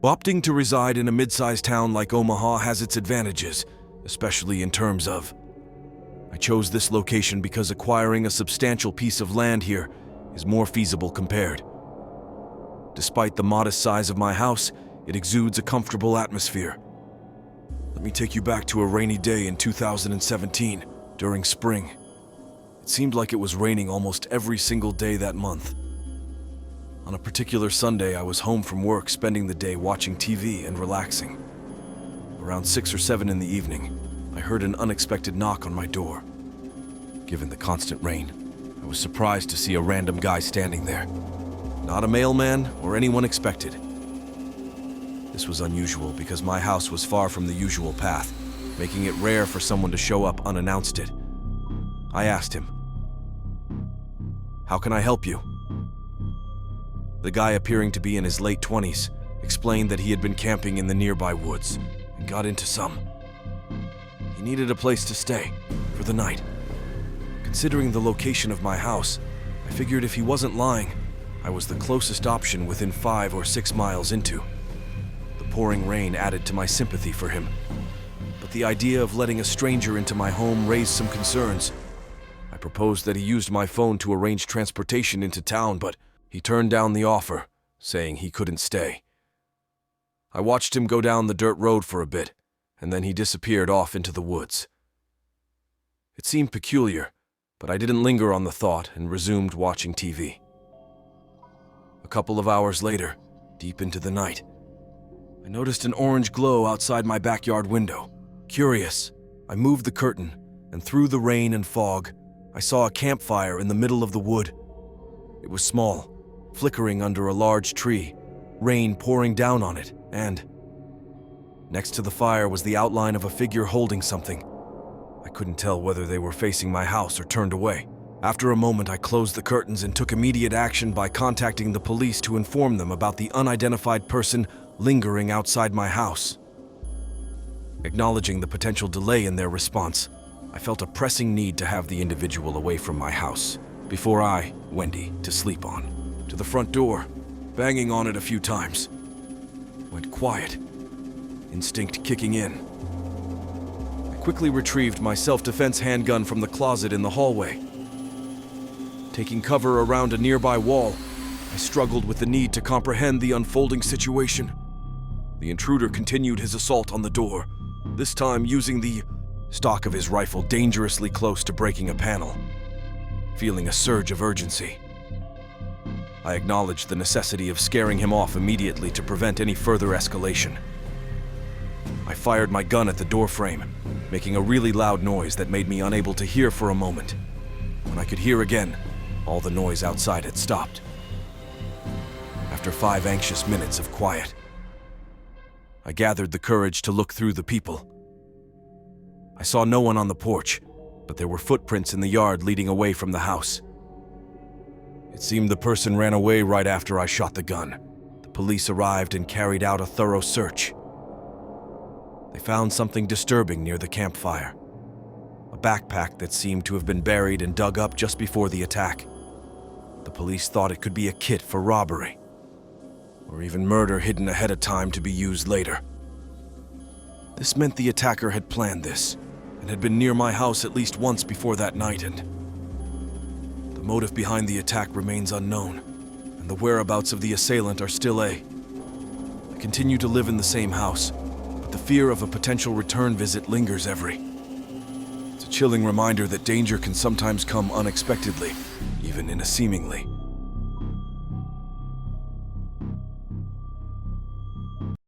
Opting to reside in a mid-sized town like Omaha has its advantages, especially in terms of... I chose this location because acquiring a substantial piece of land here is more feasible compared. Despite the modest size of my house, it exudes a comfortable atmosphere. Let me take you back to a rainy day in 2017, during spring. It seemed like it was raining almost every single day that month. On a particular Sunday, I was home from work, spending the day watching TV and relaxing. Around 6 or 7 in the evening, I heard an unexpected knock on my door. Given the constant rain, I was surprised to see a random guy standing there. Not a mailman or anyone expected. This was unusual because my house was far from the usual path, making it rare for someone to show up unannounced. I asked him, "How can I help you?" The guy, appearing to be in his late 20s, explained that he had been camping in the nearby woods and got into some. He needed a place to stay for the night. Considering the location of my house, I figured if he wasn't lying, I was the closest option within 5 or 6 miles into. The pouring rain added to my sympathy for him, but the idea of letting a stranger into my home raised some concerns. I proposed that he used my phone to arrange transportation into town, but he turned down the offer, saying he couldn't stay. I watched him go down the dirt road for a bit, and then he disappeared off into the woods. It seemed peculiar, but I didn't linger on the thought and resumed watching TV. A couple of hours later, deep into the night, I noticed an orange glow outside my backyard window. Curious, I moved the curtain, and through the rain and fog, I saw a campfire in the middle of the wood. It was small, flickering under a large tree, rain pouring down on it, and next to the fire was the outline of a figure holding something. I couldn't tell whether they were facing my house or turned away. After a moment, I closed the curtains and took immediate action by contacting the police to inform them about the unidentified person lingering outside my house. Acknowledging the potential delay in their response, I felt a pressing need to have the individual away from my house before I, Wendy, to sleep on. To the front door, banging on it a few times. Went quiet, instinct kicking in. I quickly retrieved my self-defense handgun from the closet in the hallway. Taking cover around a nearby wall, I struggled with the need to comprehend the unfolding situation. The intruder continued his assault on the door, this time using the stock of his rifle dangerously close to breaking a panel. Feeling a surge of urgency, I acknowledged the necessity of scaring him off immediately to prevent any further escalation. I fired my gun at the doorframe, making a really loud noise that made me unable to hear for a moment. When I could hear again, all the noise outside had stopped. After 5 anxious minutes of quiet, I gathered the courage to look through the people. I saw no one on the porch, but there were footprints in the yard leading away from the house. It seemed the person ran away right after I shot the gun. The police arrived and carried out a thorough search. They found something disturbing near the campfire. A backpack that seemed to have been buried and dug up just before the attack. The police thought it could be a kit for robbery, or even murder hidden ahead of time to be used later. This meant the attacker had planned this, and had been near my house at least once before that night, and the motive behind the attack remains unknown, and the whereabouts of the assailant are still I continue to live in the same house, but the fear of a potential return visit lingers It's a chilling reminder that danger can sometimes come unexpectedly, even in a seemingly